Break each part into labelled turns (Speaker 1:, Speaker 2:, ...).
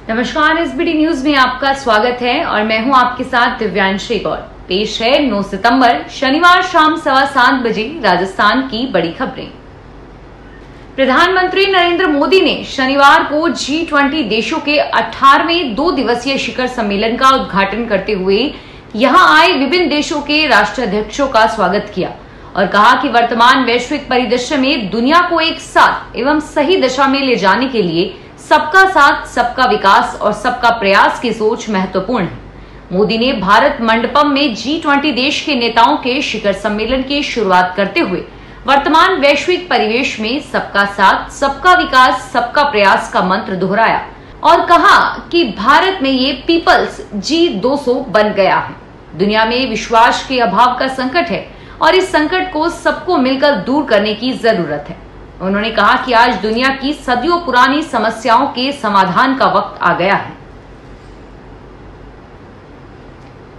Speaker 1: नमस्कार, SBT news में आपका स्वागत है और मैं हूं आपके साथ दिव्यांशी गौर। पेश है 9 सितंबर शनिवार शाम 7:15 बजे राजस्थान की बड़ी खबरें। प्रधानमंत्री नरेंद्र मोदी ने शनिवार को G20 देशों के 18वें 2 दिवसीय शिखर सम्मेलन का उद्घाटन करते हुए यहां आए विभिन्न देशों के राष्ट्राध्यक्षों का स्वागत किया और कहा कि वर्तमान वैश्विक परिदृश्य में दुनिया को एक साथ एवं सही दिशा में ले जाने के लिए सबका साथ, सबका विकास और सबका प्रयास की सोच महत्वपूर्ण है। मोदी ने भारत मंडपम में G20 देश के नेताओं के शिखर सम्मेलन की शुरुआत करते हुए वर्तमान वैश्विक परिवेश में सबका साथ, सबका विकास, सबका प्रयास का मंत्र दोहराया और कहा कि भारत में ये पीपल्स G200 बन गया है। दुनिया में विश्वास के अभाव का संकट है और इस संकट को सबको मिलकर दूर करने की जरूरत है। उन्होंने कहा कि आज दुनिया की सदियों पुरानी समस्याओं के समाधान का वक्त आ गया है।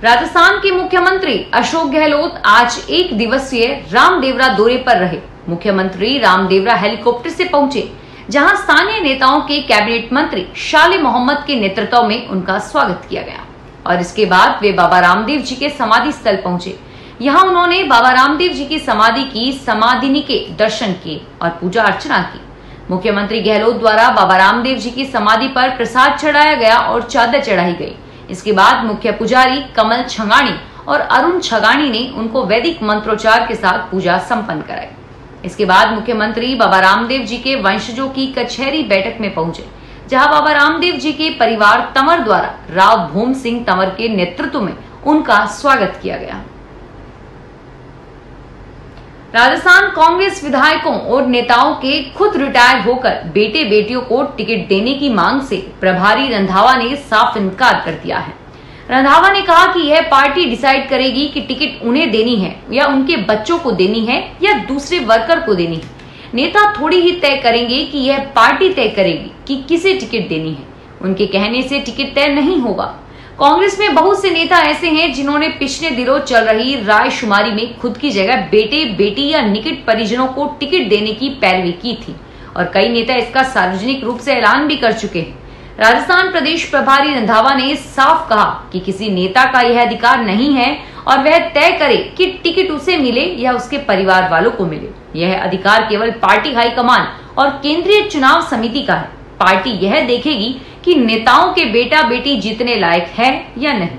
Speaker 1: राजस्थान के मुख्यमंत्री अशोक गहलोत आज 1 दिवसीय रामदेवरा दौरे पर रहे। मुख्यमंत्री रामदेवरा हेलीकॉप्टर से पहुंचे, जहां स्थानीय नेताओं के कैबिनेट मंत्री शाले मोहम्मद के नेतृत्व में उनका स्वागत किया गया और इसके बाद वे बाबा रामदेव जी के समाधि स्थल पहुंचे। यहाँ उन्होंने बाबा रामदेव जी की समाधि की समाधिनी के दर्शन किए और पूजा अर्चना की। मुख्यमंत्री गहलोत द्वारा बाबा रामदेव जी की समाधि पर प्रसाद चढ़ाया गया और चादर चढ़ाई गई। इसके बाद मुख्य पुजारी कमल छगाणी और अरुण छगाणी ने उनको वैदिक मंत्रोच्चार के साथ पूजा संपन्न कराई। इसके बाद मुख्यमंत्री बाबा रामदेव जी के वंशजों की कचहरी बैठक में पहुंचे, जहां बाबा रामदेव जी के परिवार तंवर द्वारा राव भूम सिंह तंवर के नेतृत्व में उनका स्वागत किया गया। राजस्थान कांग्रेस विधायकों और नेताओं के खुद रिटायर होकर बेटे बेटियों को टिकट देने की मांग से प्रभारी रंधावा ने साफ इनकार कर दिया है। रंधावा ने कहा कि यह पार्टी डिसाइड करेगी कि टिकट उन्हें देनी है या उनके बच्चों को देनी है या दूसरे वर्कर को देनी है। नेता थोड़ी ही तय करेंगे कि यह पार्टी तय करेगी कि किसे टिकट देनी है। उनके कहने से टिकट तय नहीं होगा। कांग्रेस में बहुत से नेता ऐसे हैं जिन्होंने पिछले दिनों चल रही रायशुमारी में खुद की जगह बेटे, बेटी या निकट परिजनों को टिकट देने की पैरवी की थी और कई नेता इसका सार्वजनिक रूप से ऐलान भी कर चुके हैं। राजस्थान प्रदेश प्रभारी रंधावा ने साफ कहा कि किसी नेता का यह अधिकार नहीं है और वह तय करे कि टिकट उसे मिले या उसके परिवार वालों को मिले। यह अधिकार केवल पार्टी हाईकमान और केंद्रीय चुनाव समिति का है। पार्टी यह देखेगी कि नेताओं के बेटा बेटी जीतने लायक है या नहीं।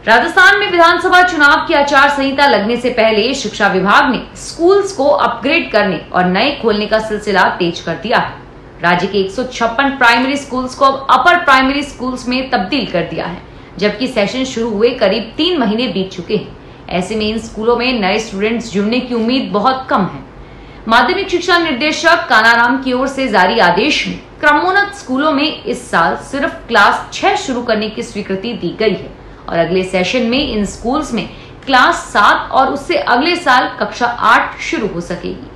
Speaker 1: राजस्थान में विधानसभा चुनाव की आचार संहिता लगने से पहले शिक्षा विभाग ने स्कूल्स को अपग्रेड करने और नए खोलने का सिलसिला तेज कर दिया है। राज्य के 156 प्राइमरी स्कूल्स को अब अपर प्राइमरी स्कूल्स में तब्दील कर दिया है, जबकि सेशन शुरू हुए करीब 3 महीने बीत चुके हैं। ऐसे में इन स्कूलों में नए स्टूडेंट्स जुड़ने की उम्मीद बहुत कम है। माध्यमिक शिक्षा निर्देशक कानाराम की ओर से जारी आदेश में क्रमोन्नत स्कूलों में इस साल सिर्फ क्लास 6 शुरू करने की स्वीकृति दी गई है और अगले सेशन में इन स्कूल्स में क्लास 7 और उससे अगले साल कक्षा 8 शुरू हो सकेगी।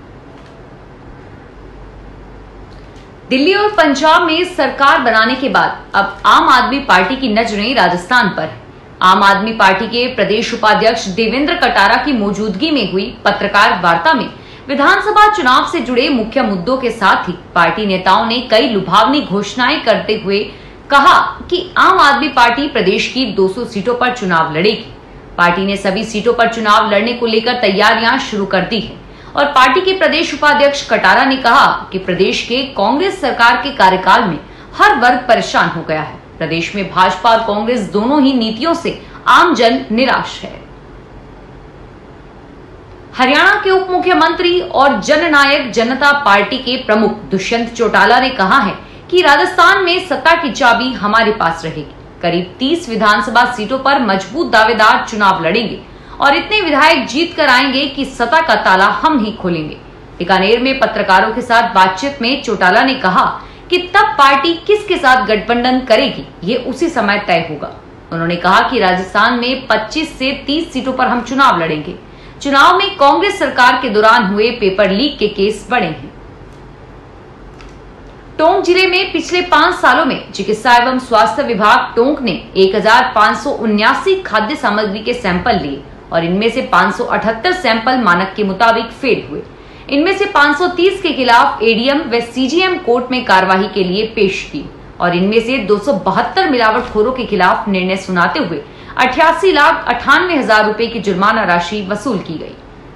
Speaker 1: दिल्ली और पंजाब में सरकार बनाने के बाद अब आम आदमी पार्टी की नजरें राजस्थान पर है। आम आदमी पार्टी के प्रदेश उपाध्यक्ष देवेंद्र कटारा की मौजूदगी में हुई पत्रकार वार्ता में विधानसभा चुनाव से जुड़े मुख्य मुद्दों के साथ ही पार्टी नेताओं ने कई लुभावनी घोषणाएं करते हुए कहा कि आम आदमी पार्टी प्रदेश की 200 सीटों पर चुनाव लड़ेगी। पार्टी ने सभी सीटों पर चुनाव लड़ने को लेकर तैयारियां शुरू कर दी है और पार्टी के प्रदेश उपाध्यक्ष कटारा ने कहा कि प्रदेश के कांग्रेस सरकार के कार्यकाल में हर वर्ग परेशान हो गया है। प्रदेश में भाजपा और कांग्रेस दोनों ही नीतियों से आम जन निराश है। हरियाणा के उप मुख्यमंत्री और जननायक जनता पार्टी के प्रमुख दुष्यंत चौटाला ने कहा है कि राजस्थान में सत्ता की चाबी हमारे पास रहेगी। करीब 30 विधानसभा सीटों पर मजबूत दावेदार चुनाव लड़ेंगे और इतने विधायक जीत कर आएंगे कि सत्ता का ताला हम ही खोलेंगे। बीकानेर में पत्रकारों के साथ बातचीत में चौटाला ने कहा कि तब पार्टी किसके साथ गठबंधन करेगी ये उसी समय तय होगा। उन्होंने कहा कि राजस्थान में 25 से 30 सीटों पर हम चुनाव लड़ेंगे। चुनाव में कांग्रेस सरकार के दौरान हुए पेपर लीक के केस बड़े हैं। टोंक जिले में पिछले 5 सालों में चिकित्सा एवं स्वास्थ्य विभाग टोंक ने 1579 खाद्य सामग्री के सैंपल लिए और इनमें से 578 सैंपल मानक के मुताबिक फेल हुए। इनमें से 530 के खिलाफ एडीएम व सीजीएम कोर्ट में कार्यवाही के लिए पेश की और इनमें से 272 मिलावटखोरों के खिलाफ निर्णय सुनाते हुए 88,98,000 रुपए की जुर्माना राशि वसूल की गई।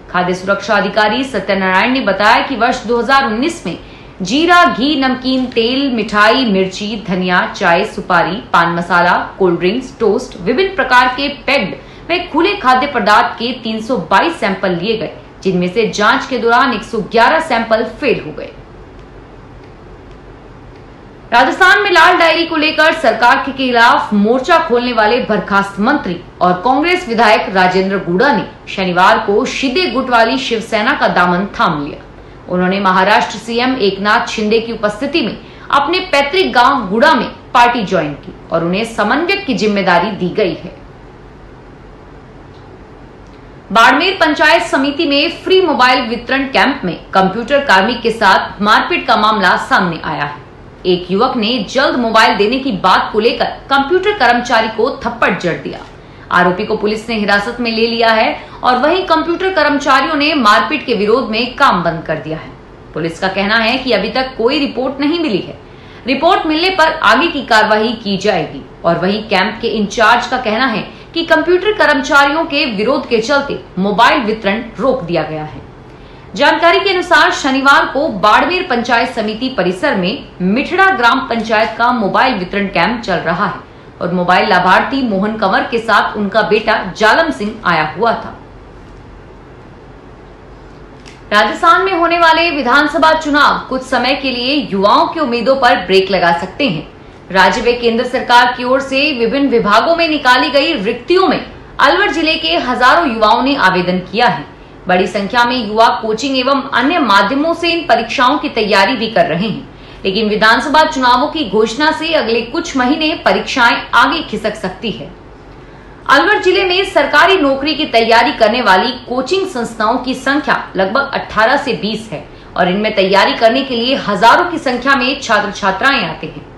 Speaker 1: खाद्य सुरक्षा अधिकारी सत्यनारायण ने बताया कि वर्ष 2019 में जीरा, घी, नमकीन, तेल, मिठाई, मिर्ची, धनिया, चाय, सुपारी, पान मसाला, कोल्ड ड्रिंक्स, टोस्ट, विभिन्न प्रकार के पैक्ड व खुले खाद्य पदार्थ के 322 सैंपल लिए गए, जिनमें से जांच के दौरान 111 सैंपल फेल हो गए। राजस्थान में लाल डायरी को लेकर सरकार के खिलाफ मोर्चा खोलने वाले बर्खास्त मंत्री और कांग्रेस विधायक राजेंद्र गुड़ा ने शनिवार को शिंदे गुट वाली शिवसेना का दामन थाम लिया। उन्होंने महाराष्ट्र सीएम एकनाथ शिंदे की उपस्थिति में अपने पैतृक गांव गुड़ा में पार्टी ज्वाइन की और उन्हें समन्वयक की जिम्मेदारी दी गई है। बाड़मेर पंचायत समिति में फ्री मोबाइल वितरण कैंप में कंप्यूटर कार्मिक के साथ मारपीट का मामला सामने आया है। एक युवक ने जल्द मोबाइल देने की बात को लेकर कंप्यूटर कर्मचारी को थप्पड़ जड़ दिया। आरोपी को पुलिस ने हिरासत में ले लिया है और वहीं कंप्यूटर कर्मचारियों ने मारपीट के विरोध में काम बंद कर दिया है। पुलिस का कहना है कि अभी तक कोई रिपोर्ट नहीं मिली है। रिपोर्ट मिलने पर आगे की कार्रवाई की जाएगी। और वहीं कैंप के इंचार्ज का कहना है कि कंप्यूटर कर्मचारियों के विरोध के चलते मोबाइल वितरण रोक दिया गया है। जानकारी के अनुसार शनिवार को बाड़मेर पंचायत समिति परिसर में मिठड़ा ग्राम पंचायत का मोबाइल वितरण कैंप चल रहा है और मोबाइल लाभार्थी मोहन कंवर के साथ उनका बेटा जालम सिंह आया हुआ था। राजस्थान में होने वाले विधानसभा चुनाव कुछ समय के लिए युवाओं की उम्मीदों पर ब्रेक लगा सकते हैं। राज्य व केंद्र सरकार की ओर से विभिन्न विभागों में निकाली गई रिक्तियों में अलवर जिले के हजारों युवाओं ने आवेदन किया है। बड़ी संख्या में युवा कोचिंग एवं अन्य माध्यमों से इन परीक्षाओं की तैयारी भी कर रहे हैं, लेकिन विधानसभा चुनावों की घोषणा से अगले कुछ महीने परीक्षाएं आगे खिसक सकती है। अलवर जिले में सरकारी नौकरी की तैयारी करने वाली कोचिंग संस्थाओं की संख्या लगभग 18 से 20 है और इनमें तैयारी करने के लिए हजारों की संख्या में छात्र छात्राएं आते हैं।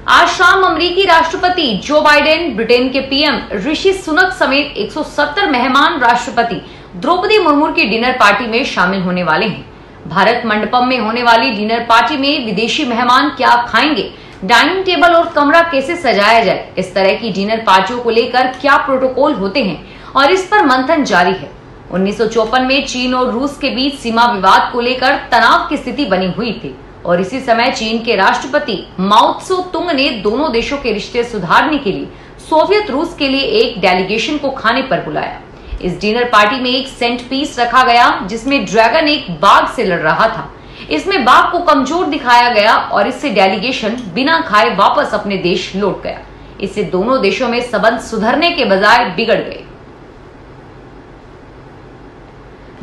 Speaker 1: आज शाम अमेरिकी राष्ट्रपति जो बाइडेन, ब्रिटेन के पीएम ऋषि सुनक समेत 170 मेहमान राष्ट्रपति द्रौपदी मुर्मू की डिनर पार्टी में शामिल होने वाले हैं। भारत मंडपम में होने वाली डिनर पार्टी में विदेशी मेहमान क्या खाएंगे, डाइनिंग टेबल और कमरा कैसे सजाया जाए, इस तरह की डिनर पार्टियों को लेकर क्या प्रोटोकॉल होते हैं और इस पर मंथन जारी है। 1954 में चीन और रूस के बीच सीमा विवाद को लेकर तनाव की स्थिति बनी हुई थी और इसी समय चीन के राष्ट्रपति माओ त्से तुंग ने दोनों देशों के रिश्ते सुधारने के लिए सोवियत रूस के लिए एक डेलीगेशन को खाने पर बुलाया। इस डिनर पार्टी में एक सेंट पीस रखा गया जिसमें ड्रैगन एक बाघ से लड़ रहा था। इसमें बाघ को कमजोर दिखाया गया और इससे डेलीगेशन बिना खाए वापस अपने देश लौट गया। इससे दोनों देशों में संबंध सुधरने के बजाय बिगड़ गए।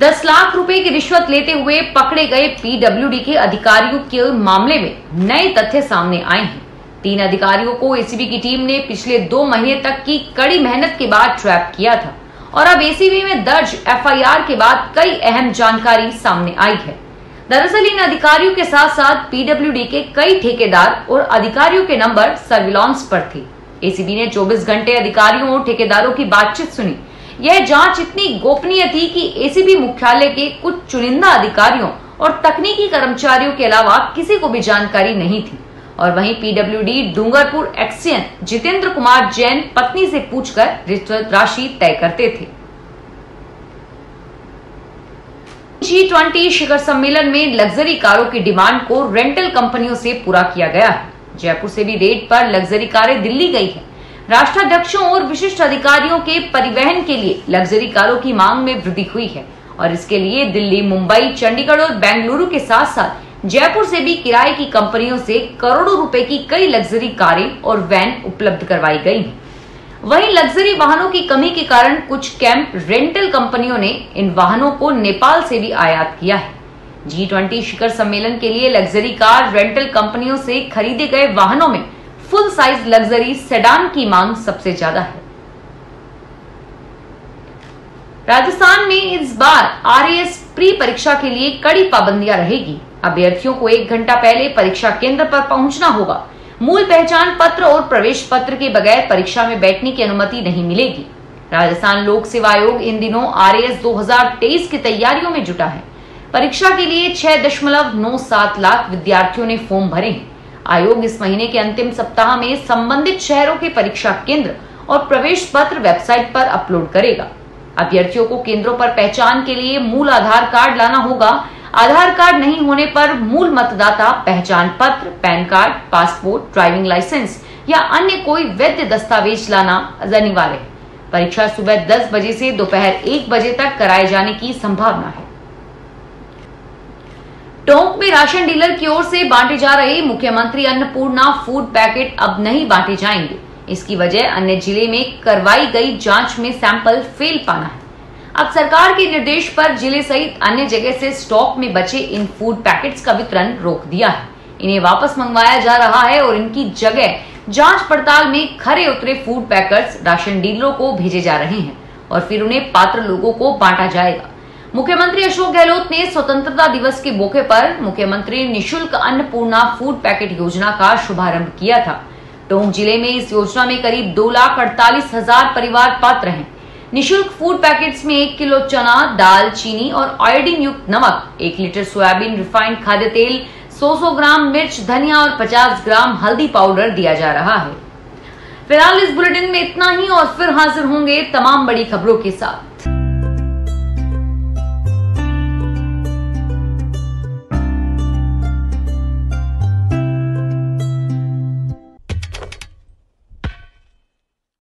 Speaker 1: 10 लाख रुपए की रिश्वत लेते हुए पकड़े गए पीडब्ल्यूडी के अधिकारियों के मामले में नए तथ्य सामने आए हैं। 3 अधिकारियों को एसीबी की टीम ने पिछले 2 महीने तक की कड़ी मेहनत के बाद ट्रैप किया था और अब एसीबी में दर्ज एफआईआर के बाद कई अहम जानकारी सामने आई है। दरअसल इन अधिकारियों के साथ साथ पीडब्ल्यूडी के कई ठेकेदार और अधिकारियों के नंबर सर्विलांस पर थे। एसीबी ने 24 घंटे अधिकारियों और ठेकेदारों की बातचीत सुनी। यह जांच इतनी गोपनीय थी कि एसीबी मुख्यालय के कुछ चुनिंदा अधिकारियों और तकनीकी कर्मचारियों के अलावा किसी को भी जानकारी नहीं थी। और वहीं पीडब्ल्यूडी डूंगरपुर एक्सियन जितेंद्र कुमार जैन पत्नी से पूछकर रिश्वत राशि तय करते थे। G20 शिखर सम्मेलन में लग्जरी कारों की डिमांड को रेंटल कंपनियों से पूरा किया गया है। जयपुर से भी रेट पर लग्जरी कारें दिल्ली गई है। राष्ट्राध्यक्षों और विशिष्ट अधिकारियों के परिवहन के लिए लग्जरी कारों की मांग में वृद्धि हुई है और इसके लिए दिल्ली, मुंबई, चंडीगढ़ और बेंगलुरु के साथ साथ जयपुर से भी किराए की कंपनियों से करोड़ों रुपए की कई लग्जरी कारें और वैन उपलब्ध करवाई गई हैं। वहीं लग्जरी वाहनों की कमी के कारण कुछ कैंप रेंटल कंपनियों ने इन वाहनों को नेपाल से भी आयात किया है। G20 शिखर सम्मेलन के लिए लग्जरी कार रेंटल कंपनियों से खरीदे गए वाहनों में फुल साइज लग्जरी सेडान की मांग सबसे ज्यादा है। राजस्थान में इस बार आरएएस प्री परीक्षा के लिए कड़ी पाबंदियां रहेगी। अभ्यर्थियों को 1 घंटा पहले परीक्षा केंद्र पर पहुंचना होगा। मूल पहचान पत्र और प्रवेश पत्र के बगैर परीक्षा में बैठने की अनुमति नहीं मिलेगी। राजस्थान लोक सेवा आयोग इन दिनों RAS 2023 की तैयारियों में जुटा है। परीक्षा के लिए 6.97 लाख विद्यार्थियों ने फॉर्म भरे हैं। आयोग इस महीने के अंतिम सप्ताह में संबंधित शहरों के परीक्षा केंद्र और प्रवेश पत्र वेबसाइट पर अपलोड करेगा। अभ्यर्थियों को केंद्रों पर पहचान के लिए मूल आधार कार्ड लाना होगा। आधार कार्ड नहीं होने पर मूल मतदाता पहचान पत्र, PAN card, passport, driving licence या अन्य कोई वैध दस्तावेज लाना अनिवार्य है। परीक्षा सुबह 10 बजे से दोपहर 1 बजे तक कराए जाने की संभावना है। टोंक में राशन डीलर की ओर से बांटे जा रहे मुख्यमंत्री अन्नपूर्णा फूड पैकेट अब नहीं बांटे जाएंगे। इसकी वजह अन्य जिले में करवाई गई जांच में सैंपल फेल पाना है। अब सरकार के निर्देश पर जिले सहित अन्य जगह से स्टॉक में बचे इन फूड पैकेट्स का वितरण रोक दिया है। इन्हें वापस मंगवाया जा रहा है और इनकी जगह जांच पड़ताल में खरे उतरे फूड पैकेट्स राशन डीलरों को भेजे जा रहे हैं और फिर उन्हें पात्र लोगों को बांटा जाएगा। मुख्यमंत्री अशोक गहलोत ने स्वतंत्रता दिवस के मौके पर मुख्यमंत्री निशुल्क अन्नपूर्णा फूड पैकेट योजना का शुभारंभ किया था। टोंक जिले में इस योजना में करीब 2,48,000 परिवार पात्र हैं। निशुल्क फूड पैकेट्स में 1 किलो चना, दाल, चीनी और आयोडीन युक्त नमक, 1 लीटर सोयाबीन रिफाइंड खाद्य तेल, 100 ग्राम मिर्च, धनिया और 50 ग्राम हल्दी पाउडर दिया जा रहा है। फिलहाल इस बुलेटिन में इतना ही और फिर हाजिर होंगे तमाम बड़ी खबरों के साथ।